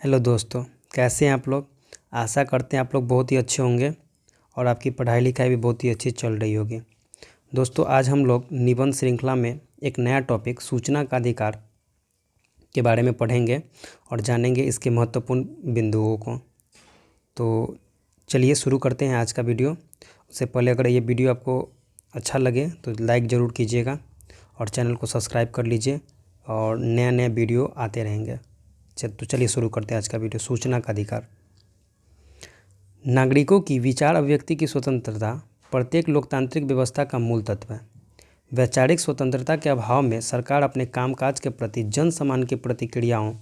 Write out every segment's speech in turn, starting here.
Hello दोस्तों, कैसे हैं आप लोग। आशा करते हैं आप लोग बहुत ही अच्छे होंगे और आपकी पढ़ाई लिखाई भी बहुत ही अच्छी चल रही होगी। दोस्तों, आज हम लोग निबंध श्रृंखला में एक नया टॉपिक सूचना का अधिकार के बारे में पढ़ेंगे और जानेंगे इसके महत्वपूर्ण बिंदुओं को। तो चलिए शुरू करते हैं आज का वीडियो। उससे पहले अगर ये वीडियो आपको अच्छा लगे तो लाइक ज़रूर कीजिएगा और चैनल को सब्सक्राइब कर लीजिए और नया नया वीडियो आते रहेंगे। तो चलिए शुरू करते हैं आज का वीडियो। सूचना का अधिकार। नागरिकों की विचार अभिव्यक्ति की स्वतंत्रता प्रत्येक लोकतांत्रिक व्यवस्था का मूल तत्व है। वैचारिक स्वतंत्रता के अभाव में सरकार अपने कामकाज के प्रति जन सामान्य की प्रतिक्रियाओं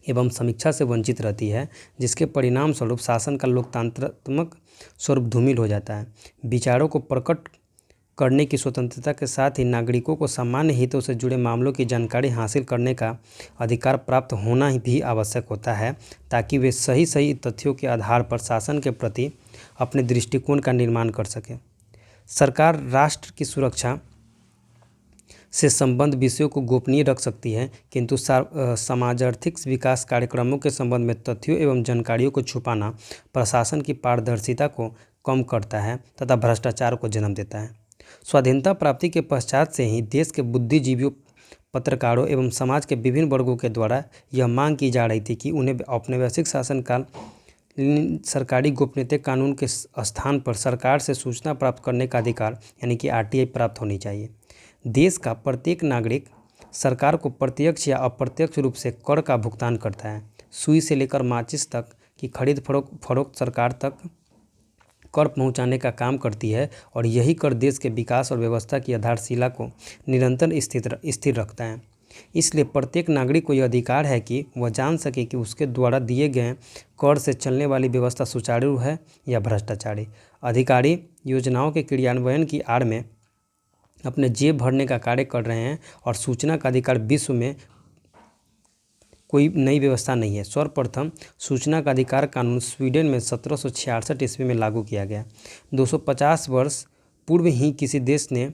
एवं समीक्षा से वंचित रहती है, जिसके परिणाम स्वरूप शासन का लोकतांत्रात्मक स्वरूप धूमिल हो जाता है। विचारों को प्रकट करने की स्वतंत्रता के साथ ही नागरिकों को सामान्य हितों से जुड़े मामलों की जानकारी हासिल करने का अधिकार प्राप्त होना भी आवश्यक होता है, ताकि वे सही तथ्यों के आधार पर शासन के प्रति अपने दृष्टिकोण का निर्माण कर सके। सरकार राष्ट्र की सुरक्षा से संबंध विषयों को गोपनीय रख सकती है, किंतु समाजार्थिक विकास कार्यक्रमों के संबंध में तथ्यों एवं जानकारियों को छुपाना प्रशासन की पारदर्शिता को कम करता है तथा भ्रष्टाचार को जन्म देता है। स्वाधीनता प्राप्ति के पश्चात से ही देश के बुद्धिजीवियों, पत्रकारों एवं समाज के विभिन्न वर्गों के द्वारा यह मांग की जा रही थी कि उन्हें औपनिवेशिक शासनकाल सरकारी गोपनीयता कानून के स्थान पर सरकार से सूचना प्राप्त करने का अधिकार यानी कि आरटीआई प्राप्त होनी चाहिए। देश का प्रत्येक नागरिक सरकार को प्रत्यक्ष या अप्रत्यक्ष रूप से कर का भुगतान करता है। सुई से लेकर माचिस तक की खरीद फरोख्त सरकार तक कर पहुंचाने का काम करती है और यही कर देश के विकास और व्यवस्था की आधारशिला को निरंतर स्थिर रखता है। इसलिए प्रत्येक नागरिक को यह अधिकार है कि वह जान सके कि उसके द्वारा दिए गए कर से चलने वाली व्यवस्था सुचारू है या भ्रष्टाचारी। अधिकारी योजनाओं के क्रियान्वयन की आड़ में अपने जेब भरने का कार्य कर रहे हैं और सूचना का अधिकार विश्व में कोई नई व्यवस्था नहीं है। सर्वप्रथम सूचना का अधिकार कानून स्वीडन में 1766 ईस्वी में लागू किया गया। 250 वर्ष पूर्व ही किसी देश ने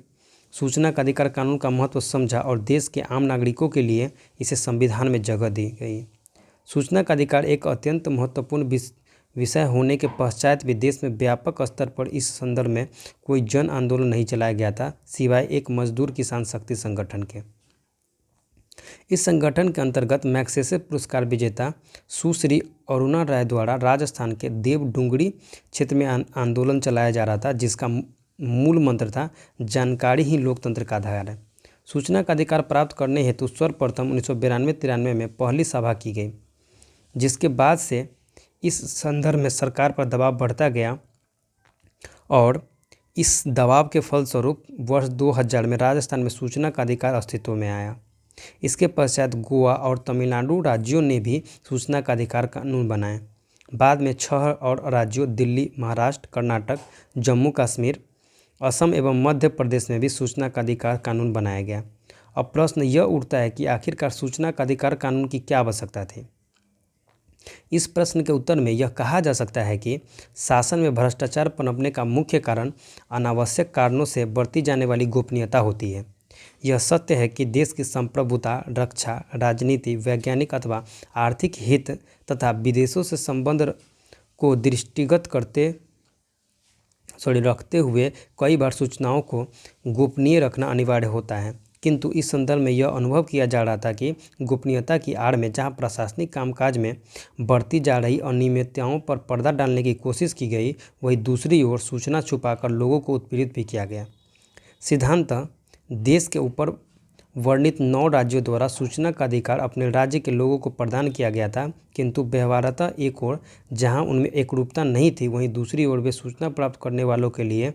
सूचना का अधिकार कानून का महत्व समझा और देश के आम नागरिकों के लिए इसे संविधान में जगह दी गई। सूचना का अधिकार एक अत्यंत महत्वपूर्ण विषय होने के पश्चात भी देश में व्यापक स्तर पर इस संदर्भ में कोई जन आंदोलन नहीं चलाया गया था, सिवाय एक मजदूर किसान शक्ति संगठन के। इस संगठन के अंतर्गत मैग्सेसे पुरस्कार विजेता सुश्री अरुणा राय द्वारा राजस्थान के देवडुंगरी क्षेत्र में आंदोलन चलाया जा रहा था, जिसका मूल मंत्र था जानकारी ही लोकतंत्र का आधार है। सूचना का अधिकार प्राप्त करने हेतु सर्वप्रथम 1992-93 में पहली सभा की गई, जिसके बाद से इस संदर्भ में सरकार पर दबाव बढ़ता गया और इस दबाव के फलस्वरूप वर्ष 2000 में राजस्थान में सूचना का अधिकार अस्तित्व में आया। इसके पश्चात गोवा और तमिलनाडु राज्यों ने भी सूचना का अधिकार कानून बनाए। बाद में 6 और राज्यों दिल्ली, महाराष्ट्र, कर्नाटक, जम्मू कश्मीर, असम एवं मध्य प्रदेश में भी सूचना का अधिकार कानून बनाया गया। अब प्रश्न यह उठता है कि आखिरकार सूचना का अधिकार कानून की क्या आवश्यकता थी। इस प्रश्न के उत्तर में यह कहा जा सकता है कि शासन में भ्रष्टाचार पनपने का मुख्य कारण अनावश्यक कारणों से बरती जाने वाली गोपनीयता होती है। यह सत्य है कि देश की संप्रभुता, रक्षा, राजनीति, वैज्ञानिक अथवा आर्थिक हित तथा विदेशों से संबंध को दृष्टिगत रखते हुए कई बार सूचनाओं को गोपनीय रखना अनिवार्य होता है, किंतु इस संदर्भ में यह अनुभव किया जा रहा था कि गोपनीयता की आड़ में जहां प्रशासनिक कामकाज में बढ़ती जा रही अनियमितताओं पर पर्दा डालने की कोशिश की गई, वहीं दूसरी ओर सूचना छुपाकर लोगों को उत्पीड़ित भी किया गया। सिद्धांततः देश के ऊपर वर्णित 9 राज्यों द्वारा सूचना का अधिकार अपने राज्य के लोगों को प्रदान किया गया था, किंतु व्यवहारतः एक ओर जहां उनमें एकरूपता नहीं थी, वहीं दूसरी ओर वे सूचना प्राप्त करने वालों के लिए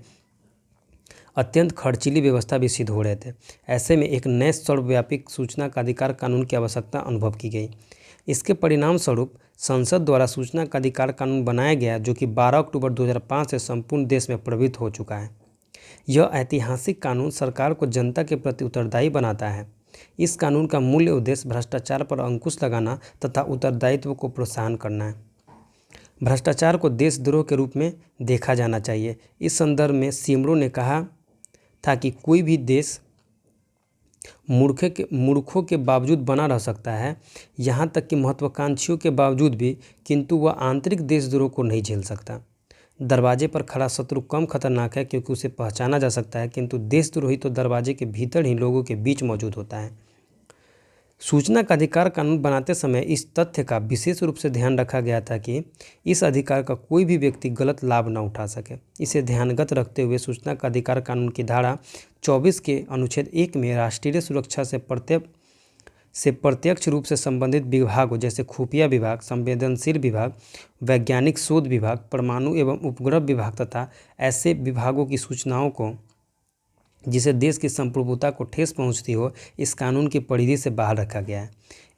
अत्यंत खर्चीली व्यवस्था भी सिद्ध हो रहे थे। ऐसे में एक नए सर्वव्यापी सूचना का अधिकार कानून की आवश्यकता अनुभव की गई। इसके परिणाम स्वरूप संसद द्वारा सूचना का अधिकार कानून बनाया गया, जो कि 12 अक्टूबर 2005 से संपूर्ण देश में प्रभावित हो चुका है। यह ऐतिहासिक कानून सरकार को जनता के प्रति उत्तरदायी बनाता है। इस कानून का मूल उद्देश्य भ्रष्टाचार पर अंकुश लगाना तथा उत्तरदायित्व को प्रोत्साहन करना है। भ्रष्टाचार को देशद्रोह के रूप में देखा जाना चाहिए। इस संदर्भ में सिमरो ने कहा था कि कोई भी देश मूर्खों के बावजूद बना रह सकता है, यहाँ तक कि महत्वाकांक्षियों के बावजूद भी, किंतु वह आंतरिक देशद्रोह को नहीं झेल सकता। दरवाजे पर खड़ा शत्रु कम खतरनाक है क्योंकि उसे पहचाना जा सकता है, किंतु देशद्रोही तो दरवाजे के भीतर ही लोगों के बीच मौजूद होता है। सूचना का अधिकार कानून बनाते समय इस तथ्य का विशेष रूप से ध्यान रखा गया था कि इस अधिकार का कोई भी व्यक्ति गलत लाभ न उठा सके। इसे ध्यानगत रखते हुए सूचना का अधिकार कानून की धारा 24 के अनुच्छेद 1 में राष्ट्रीय सुरक्षा से प्रत्यक्ष रूप से संबंधित विभागों जैसे खुफिया विभाग, संवेदनशील विभाग, वैज्ञानिक शोध विभाग, परमाणु एवं उपग्रह विभाग तथा ऐसे विभागों की सूचनाओं को जिसे देश की संप्रभुता को ठेस पहुंचती हो, इस कानून की परिधि से बाहर रखा गया है।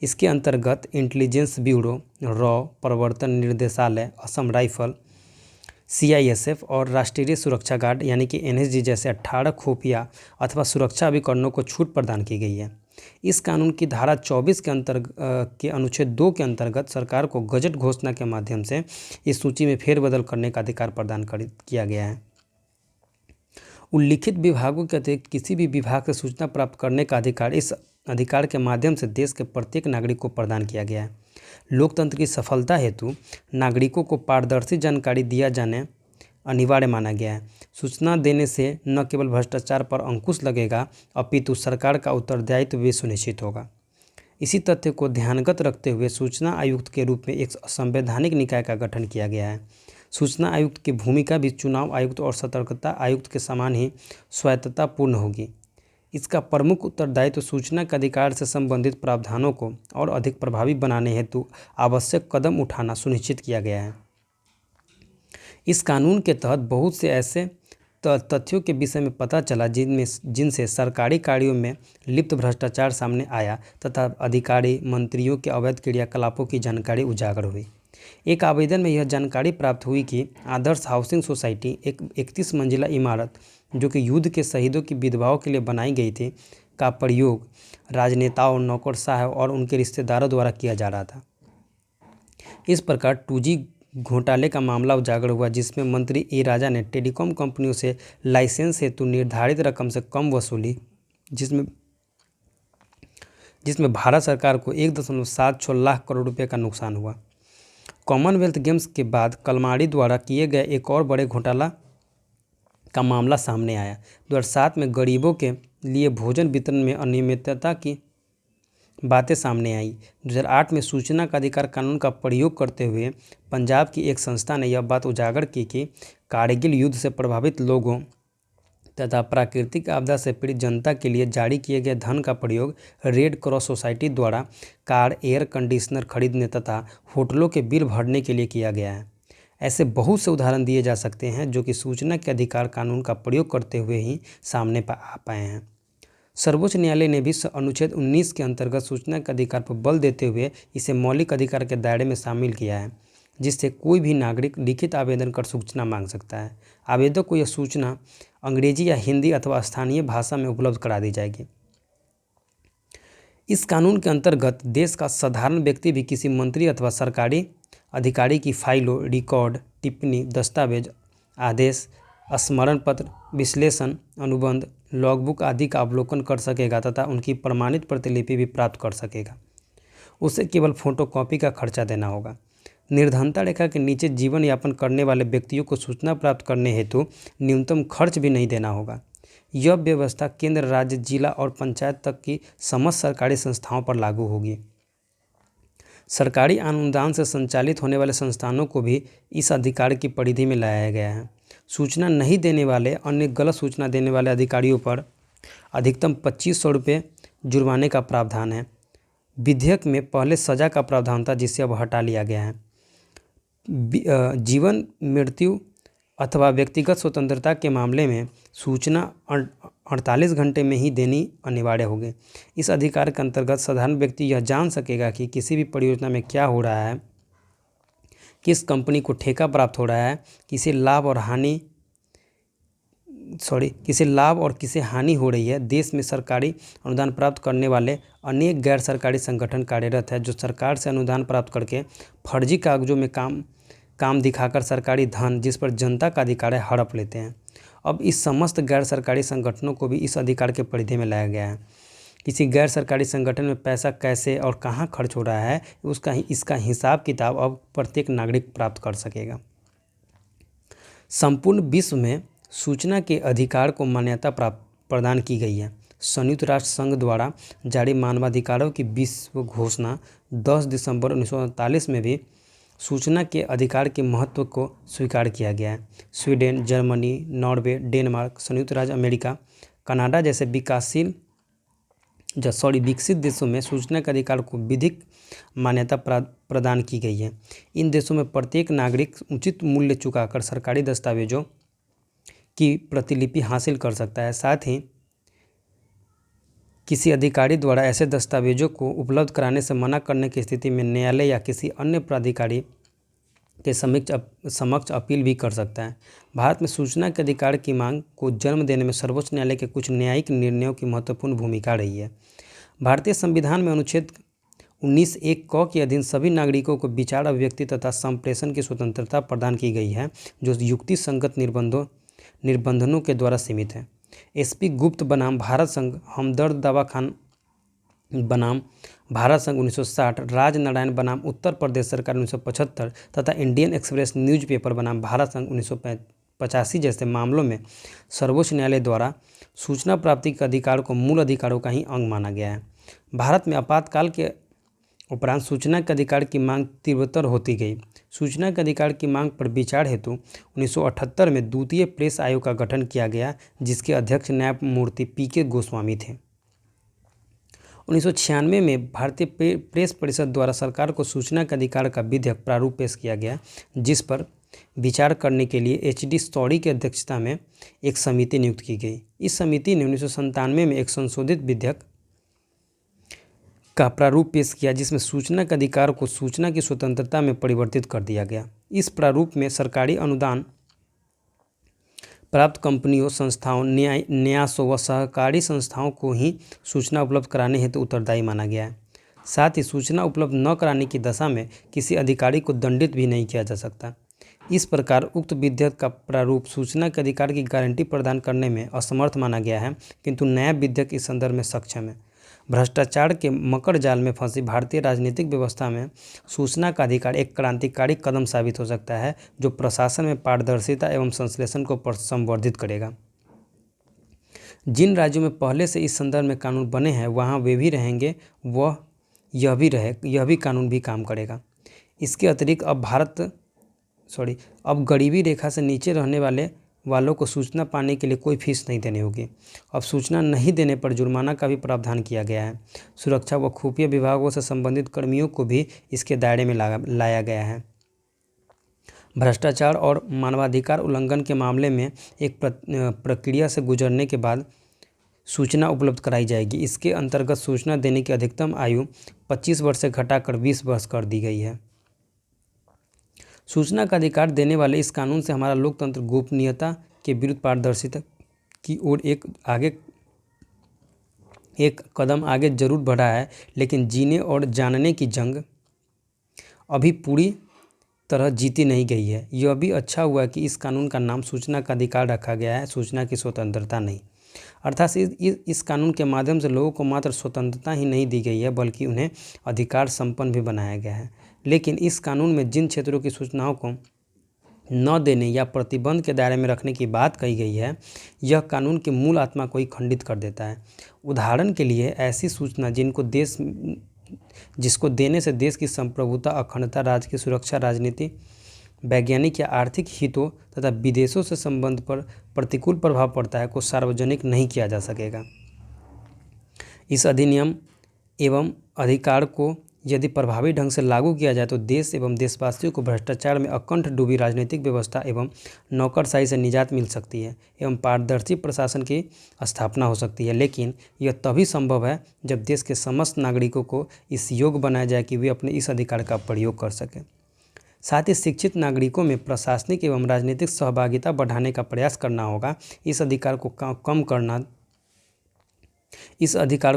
इसके अंतर्गत इंटेलिजेंस ब्यूरो, रॉ, प्रवर्तन निर्देशालय, असम राइफल, CISF और राष्ट्रीय सुरक्षा गार्ड यानी कि NSG जैसे 18 खुफिया अथवा सुरक्षा अभिकरणों को छूट प्रदान की गई है। इस कानून की धारा 24 के अनुच्छेद 2 के अंतर्गत सरकार को गजट घोषणा के माध्यम से इस सूची में फेरबदल करने का अधिकार प्रदान किया गया है। उल्लिखित विभागों के अतिरिक्त किसी भी विभाग से सूचना प्राप्त करने का अधिकार इस अधिकार के माध्यम से देश के प्रत्येक नागरिक को प्रदान किया गया है। लोकतंत्र की सफलता हेतु नागरिकों को पारदर्शी जानकारी दिया जाने अनिवार्य माना गया है। सूचना देने से न केवल भ्रष्टाचार पर अंकुश लगेगा, अपितु सरकार का उत्तरदायित्व भी सुनिश्चित होगा। इसी तथ्य को ध्यानगत रखते हुए सूचना आयुक्त के रूप में एक संवैधानिक निकाय का गठन किया गया है। सूचना आयुक्त की भूमिका भी चुनाव आयुक्त और सतर्कता आयुक्त के समान ही स्वायत्ततापूर्ण होगी। इसका प्रमुख उत्तरदायित्व सूचना के अधिकार से संबंधित प्रावधानों को और अधिक प्रभावी बनाने हेतु आवश्यक कदम उठाना सुनिश्चित किया गया है। इस कानून के तहत बहुत से ऐसे तथ्यों के विषय में पता चला जिनसे सरकारी कार्यों में लिप्त भ्रष्टाचार सामने आया तथा अधिकारी मंत्रियों के अवैध क्रियाकलापों की जानकारी उजागर हुई। एक आवेदन में यह जानकारी प्राप्त हुई कि आदर्श हाउसिंग सोसाइटी, एक 31 मंजिला इमारत जो कि युद्ध के शहीदों की विधवाओं के लिए बनाई गई थी, का प्रयोग राजनेताओं, नौकरशाह और उनके रिश्तेदारों द्वारा किया जा रहा था। इस प्रकार 2G घोटाले का मामला उजागर हुआ, जिसमें मंत्री ए राजा ने टेलीकॉम कंपनियों से लाइसेंस हेतु निर्धारित रकम से कम वसूली, जिसमें भारत सरकार को 1.76 लाख करोड़ रुपए का नुकसान हुआ। कॉमनवेल्थ गेम्स के बाद कलमाड़ी द्वारा किए गए एक और बड़े घोटाला का मामला सामने आया। 2007 में गरीबों के लिए भोजन वितरण में अनियमितता की बातें सामने आई। 2008 में सूचना का अधिकार कानून का प्रयोग करते हुए पंजाब की एक संस्था ने यह बात उजागर की कि कारगिल युद्ध से प्रभावित लोगों तथा प्राकृतिक आपदा से पीड़ित जनता के लिए जारी किए गए धन का प्रयोग रेड क्रॉस सोसाइटी द्वारा कार, एयर कंडीशनर खरीदने तथा होटलों के बिल भरने के लिए किया गया है। ऐसे बहुत से उदाहरण दिए जा सकते हैं जो कि सूचना के अधिकार कानून का प्रयोग करते हुए ही सामने आ पाए हैं। सर्वोच्च न्यायालय ने भी अनुच्छेद 19 के अंतर्गत सूचना के अधिकार पर बल देते हुए इसे मौलिक अधिकार के दायरे में शामिल किया है, जिससे कोई भी नागरिक लिखित आवेदन कर सूचना मांग सकता है। आवेदक को यह सूचना अंग्रेजी या हिंदी अथवा स्थानीय भाषा में उपलब्ध करा दी जाएगी। इस कानून के अंतर्गत देश का साधारण व्यक्ति भी किसी मंत्री अथवा सरकारी अधिकारी की फाइलों, रिकॉर्ड, टिप्पणी, दस्तावेज, आदेश, स्मरण पत्र, विश्लेषण, अनुबंध, लॉगबुक आदि का अवलोकन कर सकेगा तथा उनकी प्रमाणित प्रतिलिपि भी प्राप्त कर सकेगा। उसे केवल फोटोकॉपी का खर्चा देना होगा। निर्धनता रेखा के नीचे जीवन यापन करने वाले व्यक्तियों को सूचना प्राप्त करने हेतु न्यूनतम खर्च भी नहीं देना होगा। यह व्यवस्था केंद्र, राज्य, जिला और पंचायत तक की समस्त सरकारी संस्थाओं पर लागू होगी। सरकारी अनुदान से संचालित होने वाले संस्थानों को भी इस अधिकार की परिधि में लाया गया है। सूचना नहीं देने वाले अन्य गलत सूचना देने वाले अधिकारियों पर अधिकतम 2500 रुपये जुर्माने का प्रावधान है। विधेयक में पहले सजा का प्रावधान था, जिसे अब हटा लिया गया है। जीवन, मृत्यु अथवा व्यक्तिगत स्वतंत्रता के मामले में सूचना 48 घंटे में ही देनी अनिवार्य होगी। इस अधिकार के अंतर्गत साधारण व्यक्ति यह जान सकेगा कि किसी भी परियोजना में क्या हो रहा है, किस कंपनी को ठेका प्राप्त हो रहा है, किसे लाभ और किसे हानि हो रही है। देश में सरकारी अनुदान प्राप्त करने वाले अनेक गैर सरकारी संगठन कार्यरत हैं, जो सरकार से अनुदान प्राप्त करके फर्जी कागजों में काम दिखाकर सरकारी धन, जिस पर जनता का अधिकार है, हड़प लेते हैं। अब इस समस्त गैर सरकारी संगठनों को भी इस अधिकार के परिधि में लाया गया है। किसी गैर सरकारी संगठन में पैसा कैसे और कहाँ खर्च हो रहा है इसका हिसाब किताब अब प्रत्येक नागरिक प्राप्त कर सकेगा। संपूर्ण विश्व में सूचना के अधिकार को मान्यता प्रदान की गई है। संयुक्त राष्ट्र संघ द्वारा जारी मानवाधिकारों की विश्व घोषणा 10 दिसंबर 1948 में भी सूचना के अधिकार के महत्व को स्वीकार किया गया है। स्वीडन, जर्मनी, नॉर्वे, डेनमार्क, संयुक्त राज्य अमेरिका, कनाडा जैसे विकसित देशों में सूचना के अधिकार को विधिक मान्यता प्रदान की गई है। इन देशों में प्रत्येक नागरिक उचित मूल्य चुकाकर सरकारी दस्तावेजों की प्रतिलिपि हासिल कर सकता है। साथ ही किसी अधिकारी द्वारा ऐसे दस्तावेजों को उपलब्ध कराने से मना करने की स्थिति में न्यायालय या किसी अन्य प्राधिकारी के समक्ष अपील भी कर सकता है। भारत में सूचना के अधिकार की मांग को जन्म देने में सर्वोच्च न्यायालय के कुछ न्यायिक निर्णयों की महत्वपूर्ण भूमिका रही है। भारतीय संविधान में अनुच्छेद 19(1) क के अधीन सभी नागरिकों को विचार, अभिव्यक्ति तथा संप्रेषण की स्वतंत्रता प्रदान की गई है, जो युक्ति संगत निबंधनों के द्वारा सीमित है। SP गुप्त बनाम भारत संघ, हमदर्द दवा खान बनाम भारत संघ 1960, राजनारायण बनाम उत्तर प्रदेश सरकार 1975 तथा इंडियन एक्सप्रेस न्यूज़पेपर बनाम भारत संघ 1985 जैसे मामलों में सर्वोच्च न्यायालय द्वारा सूचना प्राप्ति के अधिकार को मूल अधिकारों का ही अंग माना गया है। भारत में आपातकाल के उपरांत सूचना के अधिकार की मांग तीव्रतर होती गई। सूचना के अधिकार की मांग पर विचार हेतु 1978 में द्वितीय प्रेस आयोग का गठन किया गया, जिसके अध्यक्ष न्यायमूर्ति PK गोस्वामी थे। 1996 में भारतीय प्रेस परिषद द्वारा सरकार को सूचना के अधिकार का विधेयक प्रारूप पेश किया गया, जिस पर विचार करने के लिए HD सौरी की अध्यक्षता में एक समिति नियुक्त की गई। इस समिति ने 1997 में एक संशोधित विधेयक का प्रारूप पेश किया, जिसमें सूचना के अधिकार को सूचना की स्वतंत्रता में परिवर्तित कर दिया गया। इस प्रारूप में सरकारी अनुदान प्राप्त कंपनियों, संस्थाओं, न्यासों व सहकारी संस्थाओं को ही सूचना उपलब्ध कराने हेतु उत्तरदायी माना गया है। साथ ही सूचना उपलब्ध न कराने की दशा में किसी अधिकारी को दंडित भी नहीं किया जा सकता। इस प्रकार उक्त विधेयक का प्रारूप सूचना के अधिकार की गारंटी प्रदान करने में असमर्थ माना गया है, किंतु नया विधेयक इस संदर्भ में सक्षम है। भ्रष्टाचार के मकर जाल में फंसी भारतीय राजनीतिक व्यवस्था में सूचना का अधिकार एक क्रांतिकारी कदम साबित हो सकता है, जो प्रशासन में पारदर्शिता एवं संश्लेषण को संवर्धित करेगा। जिन राज्यों में पहले से इस संदर्भ में कानून बने हैं, वहाँ वे भी रहेंगे, यह भी कानून भी काम करेगा। इसके अतिरिक्त अब गरीबी रेखा से नीचे रहने वालों को सूचना पाने के लिए कोई फीस नहीं देनी होगी। अब सूचना नहीं देने पर जुर्माना का भी प्रावधान किया गया है। सुरक्षा व खुफिया विभागों से संबंधित कर्मियों को भी इसके दायरे में लाया गया है। भ्रष्टाचार और मानवाधिकार उल्लंघन के मामले में एक प्रक्रिया से गुजरने के बाद सूचना उपलब्ध कराई जाएगी। इसके अंतर्गत सूचना देने की अधिकतम आयु 25 वर्ष से घटाकर 20 वर्ष कर दी गई है। सूचना का अधिकार देने वाले इस कानून से हमारा लोकतंत्र गोपनीयता के विरुद्ध पारदर्शिता की ओर एक कदम आगे जरूर बढ़ा है, लेकिन जीने और जानने की जंग अभी पूरी तरह जीती नहीं गई है। यह भी अच्छा हुआ कि इस कानून का नाम सूचना का अधिकार रखा गया है, सूचना की स्वतंत्रता नहीं। अर्थात इस कानून के माध्यम से लोगों को मात्र स्वतंत्रता ही नहीं दी गई है, बल्कि उन्हें अधिकार संपन्न भी बनाया गया है। लेकिन इस कानून में जिन क्षेत्रों की सूचनाओं को न देने या प्रतिबंध के दायरे में रखने की बात कही गई है, यह कानून की मूल आत्मा को ही खंडित कर देता है। उदाहरण के लिए ऐसी सूचना जिसको देने से देश की संप्रभुता, अखंडता, राज्य की सुरक्षा, राजनीति, वैज्ञानिक या आर्थिक हितों तथा विदेशों से संबंध पर प्रतिकूल प्रभाव पड़ता है, को सार्वजनिक नहीं किया जा सकेगा। इस अधिनियम एवं अधिकार को यदि प्रभावी ढंग से लागू किया जाए तो देश एवं देशवासियों को भ्रष्टाचार में अकंठ डूबी राजनीतिक व्यवस्था एवं नौकरशाही से निजात मिल सकती है एवं पारदर्शी प्रशासन की स्थापना हो सकती है। लेकिन यह तभी संभव है जब देश के समस्त नागरिकों को इस योग्य बनाया जाए कि वे अपने इस अधिकार का प्रयोग कर सकें। साथ ही शिक्षित नागरिकों में प्रशासनिक एवं राजनीतिक सहभागिता बढ़ाने का प्रयास करना होगा। इस अधिकार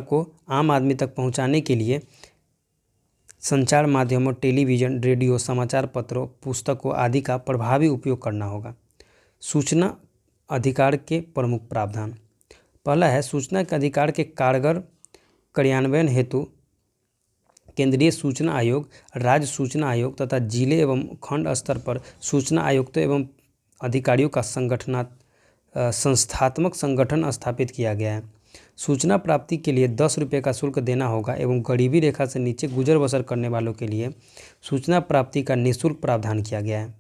को आम आदमी तक पहुँचाने के लिए संचार माध्यमों, टेलीविज़न, रेडियो, समाचार पत्रों, पुस्तकों आदि का प्रभावी उपयोग करना होगा। सूचना अधिकार के प्रमुख प्रावधान। पहला है सूचना के अधिकार के कारगर कार्यान्वयन हेतु केंद्रीय सूचना आयोग, राज्य सूचना आयोग तथा जिले एवं खंड स्तर पर सूचना आयुक्तों एवं अधिकारियों का संस्थात्मक संगठन स्थापित किया गया है। सूचना प्राप्ति के लिए 10 रुपये का शुल्क देना होगा एवं गरीबी रेखा से नीचे गुजर बसर करने वालों के लिए सूचना प्राप्ति का निःशुल्क प्रावधान किया गया है।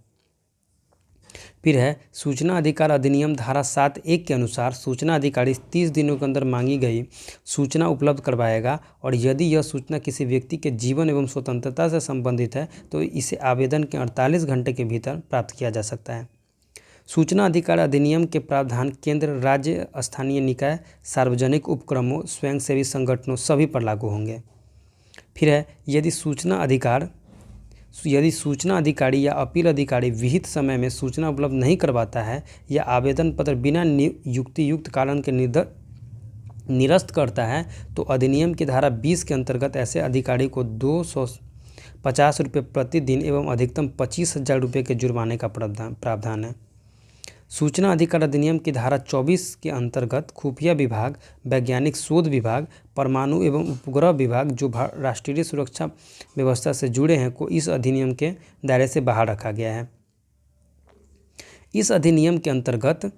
फिर है सूचना अधिकार अधिनियम धारा 7(1) के अनुसार सूचना अधिकारी 30 दिनों के अंदर मांगी गई सूचना उपलब्ध करवाएगा और यदि यह सूचना किसी व्यक्ति के जीवन एवं स्वतंत्रता से संबंधित है तो इसे आवेदन के 48 घंटे के भीतर प्राप्त किया जा सकता है। सूचना अधिकार अधिनियम के प्रावधान केंद्र, राज्य, स्थानीय निकाय, सार्वजनिक उपक्रमों, स्वयंसेवी संगठनों सभी पर लागू होंगे। फिर है यदि सूचना अधिकारी या अपील अधिकारी विहित समय में सूचना उपलब्ध नहीं करवाता है या आवेदन पत्र बिना युक्त कारण के निरस्त करता है तो अधिनियम की धारा 20 के अंतर्गत ऐसे अधिकारी को 250 रुपये प्रतिदिन एवं अधिकतम 25,000 रुपये के जुर्माने का प्रावधान है। सूचना अधिकार अधिनियम की धारा 24 के अंतर्गत खुफिया विभाग, वैज्ञानिक शोध विभाग, परमाणु एवं उपग्रह विभाग जो राष्ट्रीय सुरक्षा व्यवस्था से जुड़े हैं को इस अधिनियम के दायरे से बाहर रखा गया है। इस अधिनियम के अंतर्गत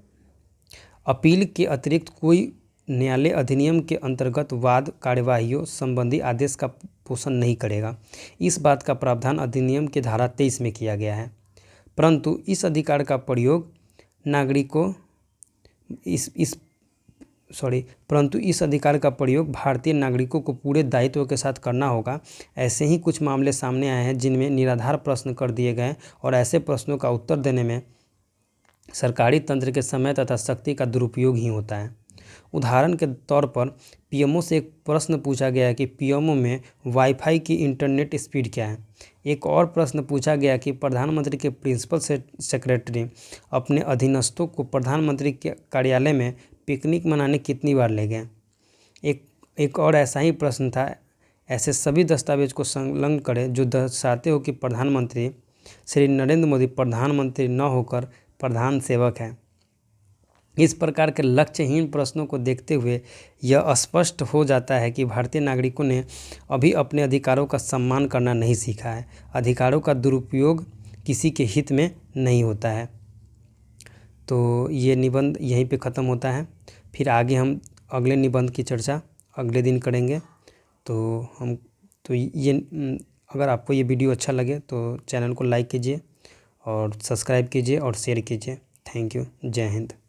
अपील के अतिरिक्त कोई न्यायालय अधिनियम के अंतर्गत वाद कार्यवाहियों संबंधी आदेश का पोषण नहीं करेगा। इस बात का प्रावधान अधिनियम की धारा 23 में किया गया है। परंतु इस अधिकार का प्रयोग इस अधिकार का प्रयोग भारतीय नागरिकों को पूरे दायित्व के साथ करना होगा। ऐसे ही कुछ मामले सामने आए हैं जिनमें निराधार प्रश्न कर दिए गए और ऐसे प्रश्नों का उत्तर देने में सरकारी तंत्र के समय तथा शक्ति का दुरुपयोग ही होता है। उदाहरण के तौर पर पीएमओ से एक प्रश्न पूछा गया कि पीएमओ में वाईफाई की इंटरनेट स्पीड क्या है। एक और प्रश्न पूछा गया कि प्रधानमंत्री के प्रिंसिपल सेक्रेटरी अपने अधीनस्थों को प्रधानमंत्री के कार्यालय में पिकनिक मनाने कितनी बार ले गए। एक और ऐसा ही प्रश्न था। ऐसे सभी दस्तावेज को संलग्न करें जो दर्शाते हो कि प्रधानमंत्री श्री नरेंद्र मोदी प्रधानमंत्री न होकर प्रधान सेवक हैं। इस प्रकार के लक्ष्यहीन प्रश्नों को देखते हुए यह स्पष्ट हो जाता है कि भारतीय नागरिकों ने अभी अपने अधिकारों का सम्मान करना नहीं सीखा है। अधिकारों का दुरुपयोग किसी के हित में नहीं होता है। तो ये निबंध यहीं पे ख़त्म होता है। फिर आगे हम अगले निबंध की चर्चा अगले दिन करेंगे। अगर आपको ये वीडियो अच्छा लगे तो चैनल को लाइक कीजिए और सब्सक्राइब कीजिए और शेयर कीजिए। Thank you. जय हिंद।